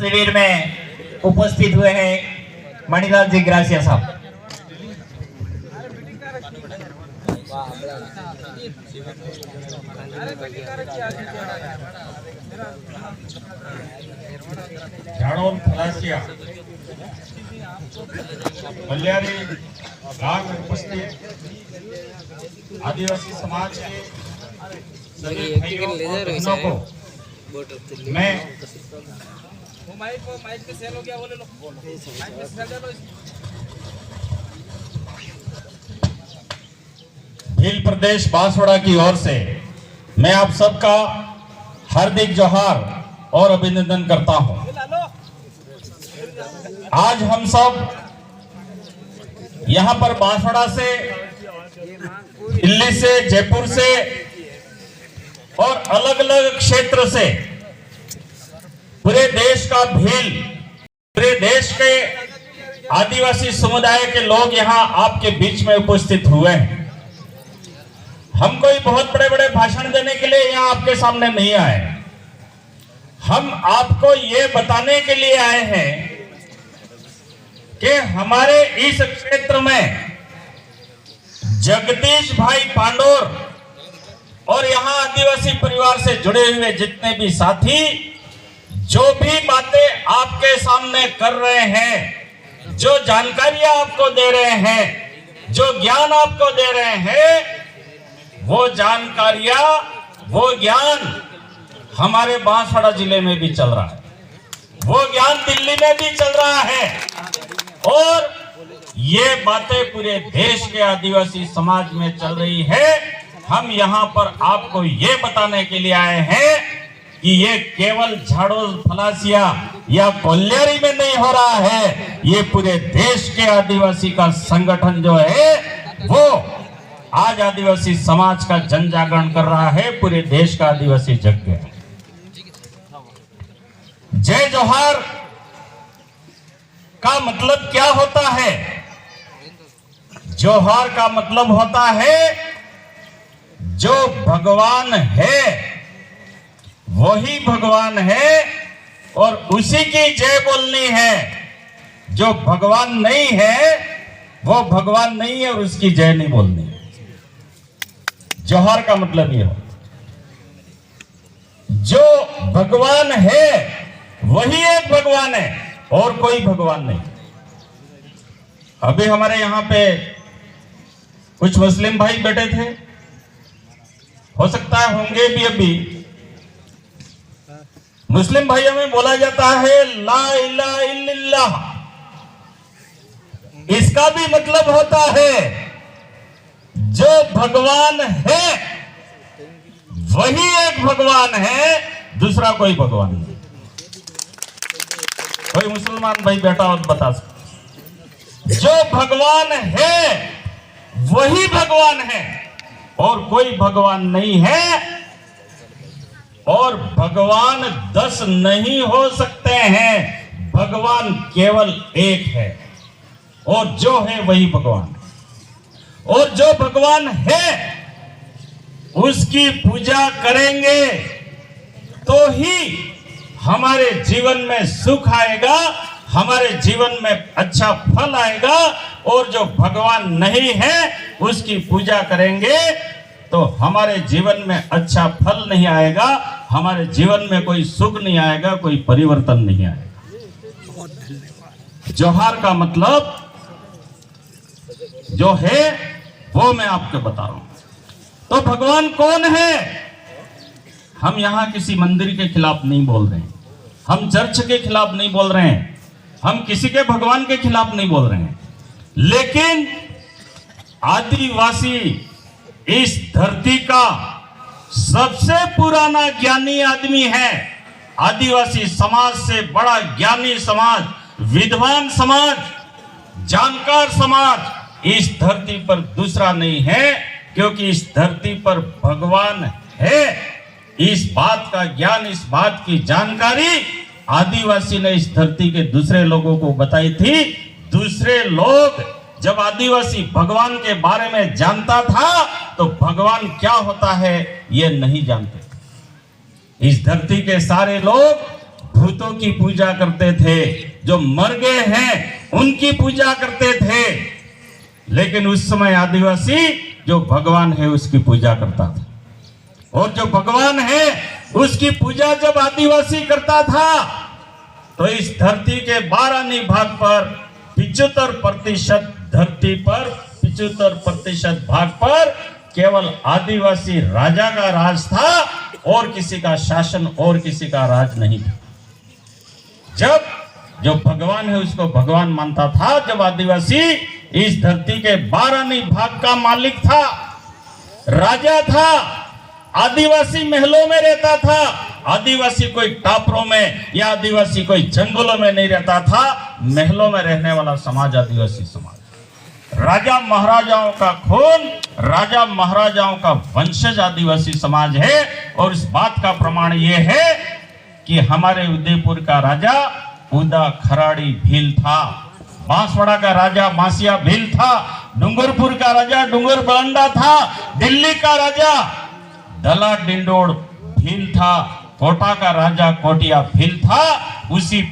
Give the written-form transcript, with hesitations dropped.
शिविर में उपस्थित हुए हैं मणिलाल जी ग्रासिया साहब। झाड़ोल फलासिया बलियारी गांव में उपस्थित आदिवासी समाज के सभी भाइयों और बहनों को मैं भील प्रदेश बांसवाड़ा की ओर से मैं आप सबका हार्दिक जोहार और अभिनंदन करता हूं। आज हम सब यहां पर बांसवाड़ा से, दिल्ली से, जयपुर से और अलग अलग क्षेत्र से पूरे देश का भील, पूरे देश के आदिवासी समुदाय के लोग यहां आपके बीच में उपस्थित हुए हैं। हम कोई बहुत बड़े बड़े भाषण देने के लिए यहां आपके सामने नहीं आए। हम आपको ये बताने के लिए आए हैं कि हमारे इस क्षेत्र में जगदीश भाई पांडोर और यहां आदिवासी परिवार से जुड़े हुए जितने भी साथी जो भी बातें आपके सामने कर रहे हैं, जो जानकारियां आपको दे रहे हैं, जो ज्ञान आपको दे रहे हैं, वो जानकारियां, वो ज्ञान हमारे बांसवाड़ा जिले में भी चल रहा है, वो ज्ञान दिल्ली में भी चल रहा है और ये बातें पूरे देश के आदिवासी समाज में चल रही है। हम यहाँ पर आपको ये बताने के लिए आए हैं कि ये केवल झाड़ोल फलासिया या कोल्यारी में नहीं हो रहा है, ये पूरे देश के आदिवासी का संगठन जो है वो आज आदिवासी समाज का जन जागरण कर रहा है, पूरे देश का आदिवासी जग गया। जय जोहार का मतलब क्या होता है? जोहार का मतलब होता है जो भगवान है वही भगवान है और उसी की जय बोलनी है। जो भगवान नहीं है वो भगवान नहीं है और उसकी जय नहीं बोलनी। जोहार का मतलब ये हो, जो भगवान है वही एक भगवान है और कोई भगवान नहीं। अभी हमारे यहां पे कुछ मुस्लिम भाई बैठे थे, हो सकता है होंगे भी। अभी मुस्लिम भाइयों में बोला जाता है ला इलाहा इल्लल्लाह, इसका भी मतलब होता है जो भगवान है वही एक भगवान है, दूसरा कोई भगवान नहीं। कोई मुसलमान भाई बैठा हो तो बता सकते, जो भगवान है वही भगवान है और कोई भगवान नहीं है और भगवान 10 नहीं हो सकते हैं, भगवान केवल एक है और जो है वही भगवान है। और जो भगवान है उसकी पूजा करेंगे तो ही हमारे जीवन में सुख आएगा, हमारे जीवन में अच्छा फल आएगा। और जो भगवान नहीं है उसकी पूजा करेंगे तो हमारे जीवन में अच्छा फल नहीं आएगा, हमारे जीवन में कोई सुख नहीं आएगा, कोई परिवर्तन नहीं आएगा। जोहार का मतलब जो है वो मैं आपको बता रहा हूं। तो भगवान कौन है? हम यहां किसी मंदिर के खिलाफ नहीं बोल रहे हैं, हम चर्च के खिलाफ नहीं बोल रहे हैं, हम किसी के भगवान के खिलाफ नहीं बोल रहे हैं, लेकिन आदिवासी इस धरती का सबसे पुराना ज्ञानी आदमी है। आदिवासी समाज से बड़ा ज्ञानी समाज, विद्वान समाज, जानकार समाज इस धरती पर दूसरा नहीं है, क्योंकि इस धरती पर भगवान है। इस बात का ज्ञान, इस बात की जानकारी आदिवासी ने इस धरती के दूसरे लोगों को बताई थी। दूसरे लोग जब आदिवासी भगवान के बारे में जानता था तो भगवान क्या होता है ये नहीं जानते। इस धरती के सारे लोग भूतों की पूजा करते थे, जो मर गए हैं उनकी पूजा करते थे। लेकिन उस समय आदिवासी जो भगवान है उसकी पूजा करता था, और जो भगवान है उसकी पूजा जब आदिवासी करता था तो इस धरती के 12 भाग पर 75% धरती पर 75% भाग पर केवल आदिवासी राजा का राज था, और किसी का शासन और किसी का राज नहीं था। जब जो भगवान है उसको भगवान मानता था, जब आदिवासी इस धरती के 12 भाग का मालिक था, राजा था। आदिवासी महलों में रहता था, आदिवासी कोई टापरों में या आदिवासी कोई जंगलों में नहीं रहता था। महलों में रहने वाला समाज आदिवासी समाज, राजा महाराजाओं का खून, राजा महाराजाओं का वंशज आदिवासी समाज है। और इस बात का प्रमाण यह है कि हमारे उदयपुर का राजा उदा खराड़ी भील था, बांसवाड़ा का राजा बांसिया भील था, डूंगरपुर का राजा डूंगर बलंडा था, दिल्ली का राजा दला डिंडोड़ भील था, कोटा का राजा कोटिया भील था। उसी